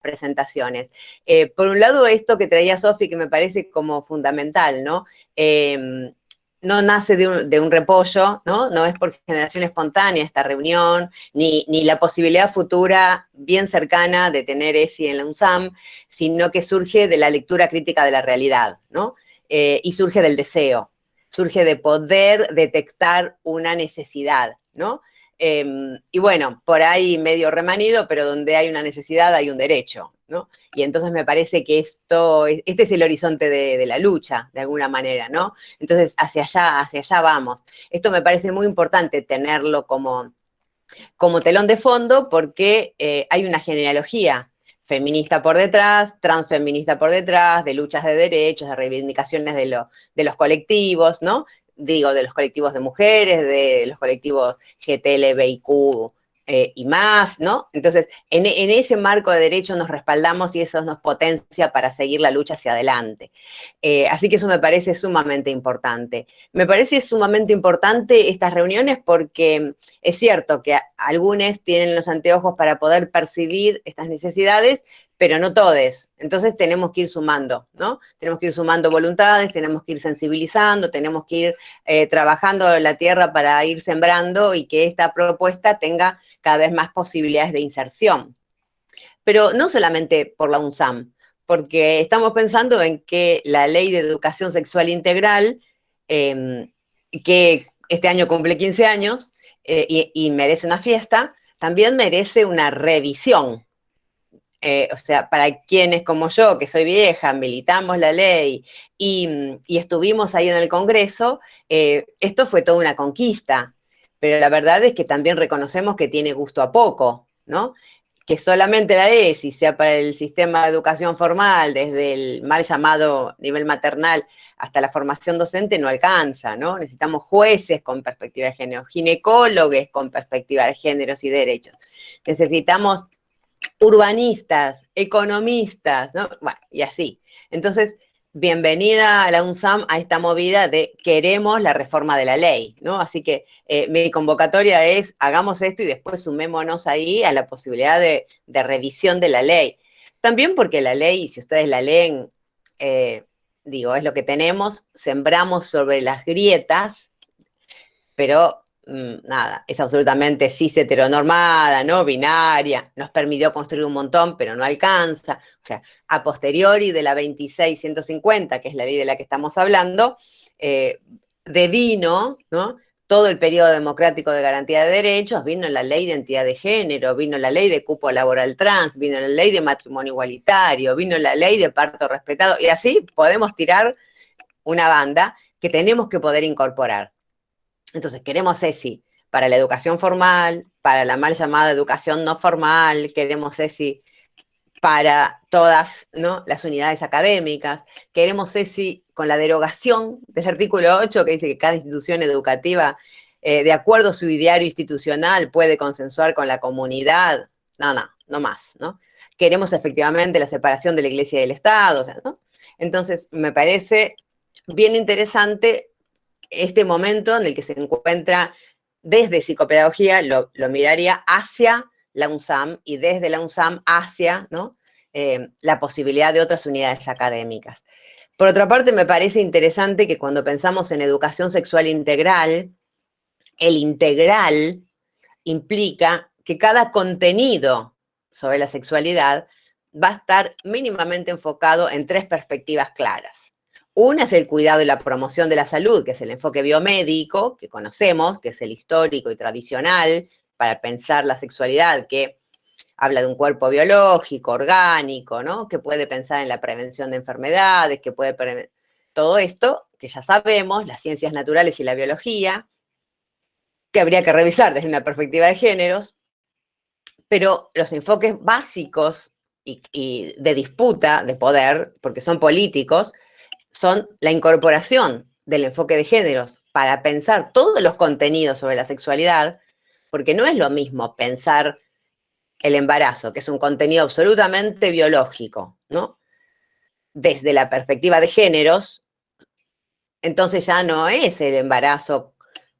presentaciones. Por un lado, esto que traía Sofi, que me parece como fundamental, ¿no? No nace de un repollo, ¿no? No es por generación espontánea esta reunión, ni la posibilidad futura bien cercana de tener ESI en la UNSAM, sino que surge de la lectura crítica de la realidad, ¿no? Y surge del deseo, surge de poder detectar una necesidad, ¿no? Y bueno, por ahí medio remanido, pero donde hay una necesidad hay un derecho, ¿no? Y entonces me parece que este es el horizonte de la lucha, de alguna manera, ¿no? Entonces, hacia allá vamos. Esto me parece muy importante tenerlo como telón de fondo porque hay una genealogía feminista por detrás, transfeminista por detrás, de luchas de derechos, de reivindicaciones de los colectivos, ¿no? Digo, de los colectivos de mujeres, de los colectivos GTLBIQ y más, ¿no? Entonces, en ese marco de derechos nos respaldamos y eso nos potencia para seguir la lucha hacia adelante. Así que eso me parece sumamente importante. Me parece sumamente importante estas reuniones porque es cierto que algunos tienen los anteojos para poder percibir estas necesidades, pero no todos. Entonces tenemos que ir sumando, ¿no? Tenemos que ir sumando voluntades, tenemos que ir sensibilizando, tenemos que ir trabajando la tierra para ir sembrando y que esta propuesta tenga cada vez más posibilidades de inserción. Pero no solamente por la UNSAM, porque estamos pensando en que la Ley de Educación Sexual Integral, que este año cumple 15 años y merece una fiesta, también merece una revisión. O sea, para quienes como yo, que soy vieja, militamos la ley y estuvimos ahí en el Congreso, esto fue toda una conquista, pero la verdad es que también reconocemos que tiene gusto a poco, ¿no? Que solamente la ESI sea para el sistema de educación formal, desde el mal llamado nivel maternal hasta la formación docente, no alcanza, ¿no? Necesitamos jueces con perspectiva de género, ginecólogos con perspectiva de géneros y derechos. Necesitamos urbanistas, economistas, ¿no? Bueno, y así. Entonces, bienvenida a la UNSAM a esta movida de queremos la reforma de la ley, ¿no? Así que mi convocatoria es hagamos esto y después sumémonos ahí a la posibilidad de revisión de la ley. También porque la ley, si ustedes la leen, digo, es lo que tenemos, sembramos sobre las grietas, pero nada, es absolutamente cis heteronormada, no binaria, nos permitió construir un montón, pero no alcanza. O sea, a posteriori de la 26.150, que es la ley de la que estamos hablando, devino, ¿no? Todo el periodo democrático de garantía de derechos, vino la ley de identidad de género, vino la ley de cupo laboral trans, vino la ley de matrimonio igualitario, vino la ley de parto respetado, y así podemos tirar una banda que tenemos que poder incorporar. Entonces, queremos ESI para la educación formal, para la mal llamada educación no formal, queremos ESI para todas, ¿no?, las unidades académicas, queremos ESI con la derogación del artículo 8 que dice que cada institución educativa, de acuerdo a su ideario institucional, puede consensuar con la comunidad. No más, ¿no? Queremos efectivamente la separación de la Iglesia y del Estado, o sea, ¿no? Entonces, me parece bien interesante este momento en el que se encuentra desde psicopedagogía, lo miraría hacia la UNSAM y desde la UNSAM hacia, ¿no?, la posibilidad de otras unidades académicas. Por otra parte, me parece interesante que cuando pensamos en educación sexual integral, el integral implica que cada contenido sobre la sexualidad va a estar mínimamente enfocado en tres perspectivas claras. Una es el cuidado y la promoción de la salud, que es el enfoque biomédico, que conocemos, que es el histórico y tradicional, para pensar la sexualidad, que habla de un cuerpo biológico, orgánico, ¿no?, que puede pensar en la prevención de enfermedades, que puede prevenir todo esto, que ya sabemos, las ciencias naturales y la biología, que habría que revisar desde una perspectiva de géneros, pero los enfoques básicos y de disputa de poder, porque son políticos, son la incorporación del enfoque de géneros para pensar todos los contenidos sobre la sexualidad, porque no es lo mismo pensar el embarazo, que es un contenido absolutamente biológico, ¿no?, desde la perspectiva de géneros, entonces ya no es el embarazo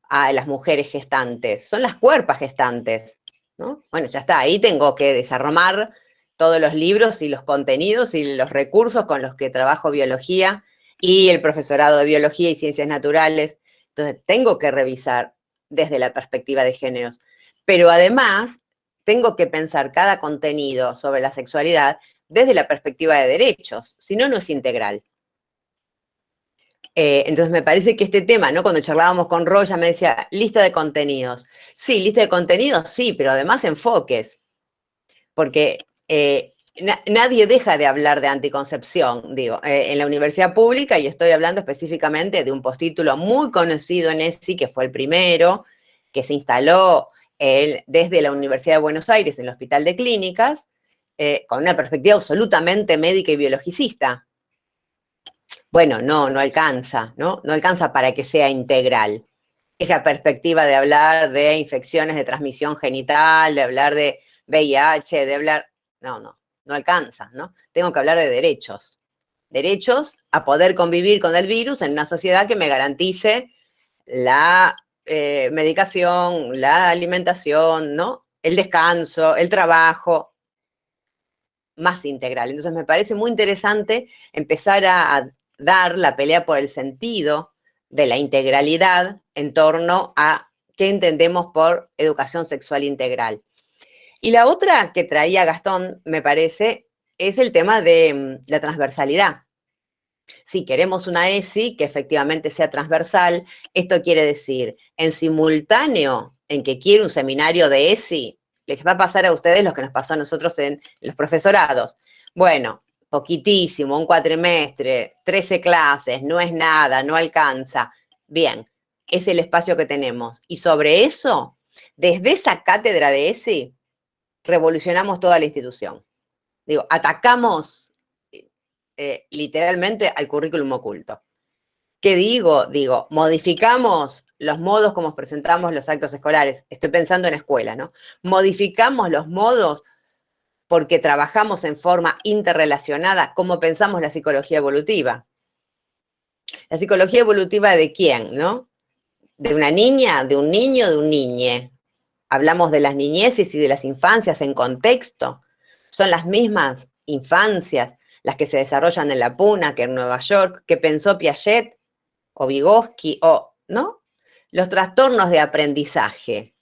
a las mujeres gestantes, son las cuerpas gestantes, ¿no? Bueno, ya está, ahí tengo que desarmar todos los libros y los contenidos y los recursos con los que trabajo biología y el profesorado de biología y ciencias naturales. Entonces, tengo que revisar desde la perspectiva de géneros. Pero además, tengo que pensar cada contenido sobre la sexualidad desde la perspectiva de derechos, si no, no es integral. Entonces me parece que este tema, ¿no? Cuando charlábamos con Roya me decía, lista de contenidos. Sí, lista de contenidos, sí, pero además enfoques. Porque nadie deja de hablar de anticoncepción, digo, en la universidad pública, y estoy hablando específicamente de un postítulo muy conocido en ESI, que fue el primero, que se instaló desde la Universidad de Buenos Aires, en el Hospital de Clínicas, con una perspectiva absolutamente médica y biologicista. Bueno, no alcanza, ¿no? No alcanza para que sea integral. Esa perspectiva de hablar de infecciones de transmisión genital, de hablar de VIH, de hablar... No alcanza, ¿no? Tengo que hablar de derechos. Derechos a poder convivir con el virus en una sociedad que me garantice la medicación, la alimentación, ¿no? El descanso, el trabajo, más integral. Entonces me parece muy interesante empezar a dar la pelea por el sentido de la integralidad en torno a qué entendemos por educación sexual integral. Y la otra que traía Gastón, me parece, es el tema de la transversalidad. Si queremos una ESI que efectivamente sea transversal, esto quiere decir, en simultáneo en que quiere un seminario de ESI, les va a pasar a ustedes lo que nos pasó a nosotros en los profesorados. Bueno, poquitísimo, un cuatrimestre, 13 clases, no es nada, no alcanza. Bien, es el espacio que tenemos. Y sobre eso, desde esa cátedra de ESI, revolucionamos toda la institución. Digo, atacamos literalmente al currículum oculto. ¿Qué digo? Digo, modificamos los modos como presentamos los actos escolares. Estoy pensando en escuela, ¿no? Modificamos los modos porque trabajamos en forma interrelacionada, como pensamos la psicología evolutiva. La psicología evolutiva de quién, ¿no? De una niña, de un niño, de un niñe. Hablamos de las niñeces y de las infancias en contexto. Son las mismas infancias las que se desarrollan en la Puna que en Nueva York, que pensó Piaget o Vygotsky, ¿no? Los trastornos de aprendizaje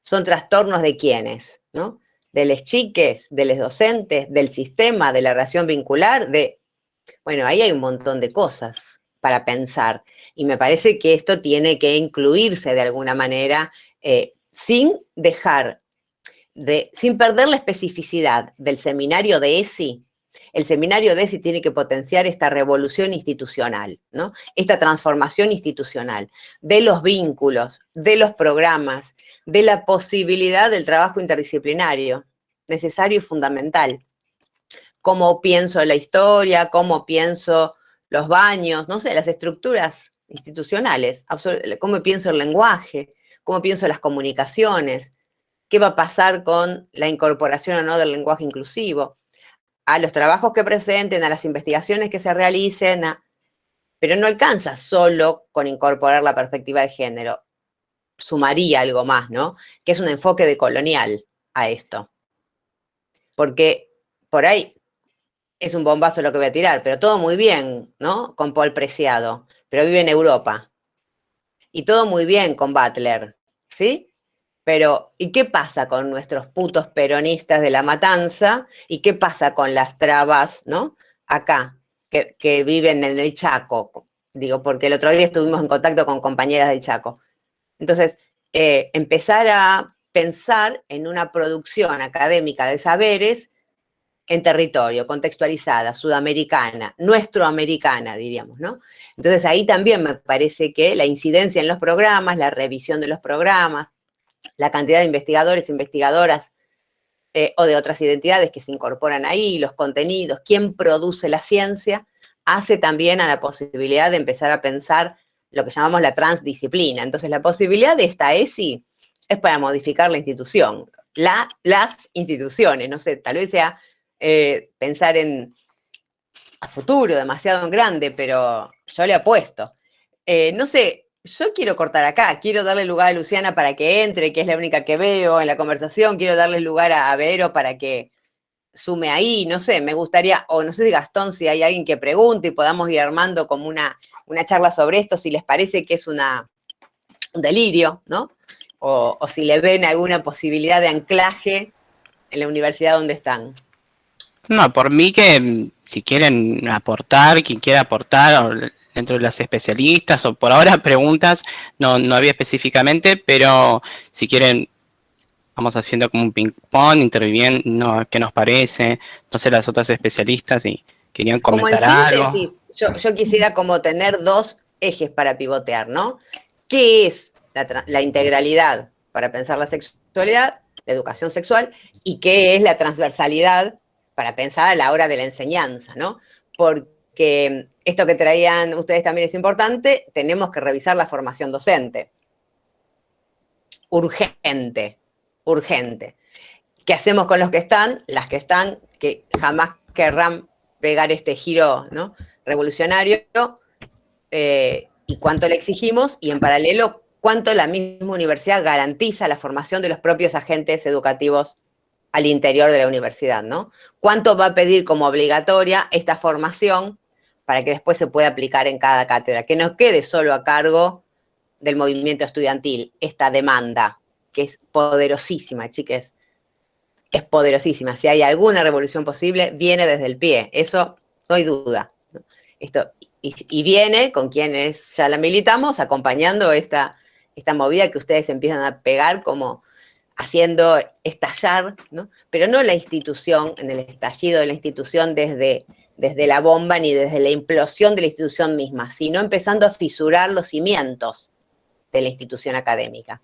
son trastornos de quiénes, ¿no? De los chiques, de los docentes, del sistema, de la relación vincular, bueno, ahí hay un montón de cosas para pensar. Y me parece que esto tiene que incluirse de alguna manera, sin perder la especificidad del seminario de ESI. El seminario de ESI tiene que potenciar esta revolución institucional, ¿no? Esta transformación institucional de los vínculos, de los programas, de la posibilidad del trabajo interdisciplinario, necesario y fundamental. Cómo pienso la historia, cómo pienso los baños, no sé, las estructuras institucionales, cómo pienso el lenguaje, cómo pienso las comunicaciones, qué va a pasar con la incorporación o no del lenguaje inclusivo, a los trabajos que presenten, a las investigaciones que se realicen, pero no alcanza solo con incorporar la perspectiva de género. Sumaría algo más, ¿no? Que es un enfoque decolonial a esto. Porque por ahí es un bombazo lo que voy a tirar, pero todo muy bien, ¿no? Con Paul Preciado, pero vive en Europa. Y todo muy bien con Butler, ¿sí? Pero, ¿y qué pasa con nuestros putos peronistas de La Matanza? ¿Y qué pasa con las trabas, ¿no? Acá, que viven en el Chaco. Digo, porque el otro día estuvimos en contacto con compañeras del Chaco. Entonces, empezar a pensar en una producción académica de saberes en territorio, contextualizada, sudamericana, nuestroamericana, diríamos, ¿no? Entonces, ahí también me parece que la incidencia en los programas, la revisión de los programas, la cantidad de investigadores, investigadoras o de otras identidades que se incorporan ahí, los contenidos, quién produce la ciencia, hace también a la posibilidad de empezar a pensar lo que llamamos la transdisciplina. Entonces, la posibilidad de esta ESI es para modificar la institución, las instituciones, no sé, tal vez sea pensar a futuro demasiado en grande, pero yo le apuesto. No sé, yo quiero cortar acá, quiero darle lugar a Luciana para que entre, que es la única que veo en la conversación, quiero darle lugar a Vero para que sume ahí, no sé, me gustaría, o no sé si Gastón, si hay alguien que pregunte y podamos ir armando como una charla sobre esto, si les parece que es un delirio, ¿no? O si le ven alguna posibilidad de anclaje en la universidad donde están. No, por mí que si quieren aportar, quien quiera aportar, o dentro de las especialistas, o por ahora preguntas, no había específicamente, pero si quieren, vamos haciendo como un ping-pong, interviviendo, no, qué nos parece, no sé, las otras especialistas, si querían Como en comentar algo. síntesis, yo quisiera como tener dos ejes para pivotear, ¿no? ¿Qué es la integralidad para pensar la sexualidad, la educación sexual, y qué es la transversalidad para pensar a la hora de la enseñanza, ¿no? Porque esto que traían ustedes también es importante, tenemos que revisar la formación docente. Urgente, urgente. ¿Qué hacemos con los que están? Las que están, que jamás querrán pegar este giro, ¿no?, revolucionario, y cuánto le exigimos, y en paralelo, cuánto la misma universidad garantiza la formación de los propios agentes educativos al interior de la universidad, ¿no? ¿Cuánto va a pedir como obligatoria esta formación para que después se pueda aplicar en cada cátedra? Que no quede solo a cargo del movimiento estudiantil esta demanda, que es poderosísima, chiques, es poderosísima. Si hay alguna revolución posible, viene desde el pie, eso no hay duda. Esto, y viene con quienes ya la militamos, acompañando esta movida que ustedes empiezan a pegar como haciendo estallar, ¿no? Pero no la institución, en el estallido de la institución desde la bomba ni desde la implosión de la institución misma, sino empezando a fisurar los cimientos de la institución académica.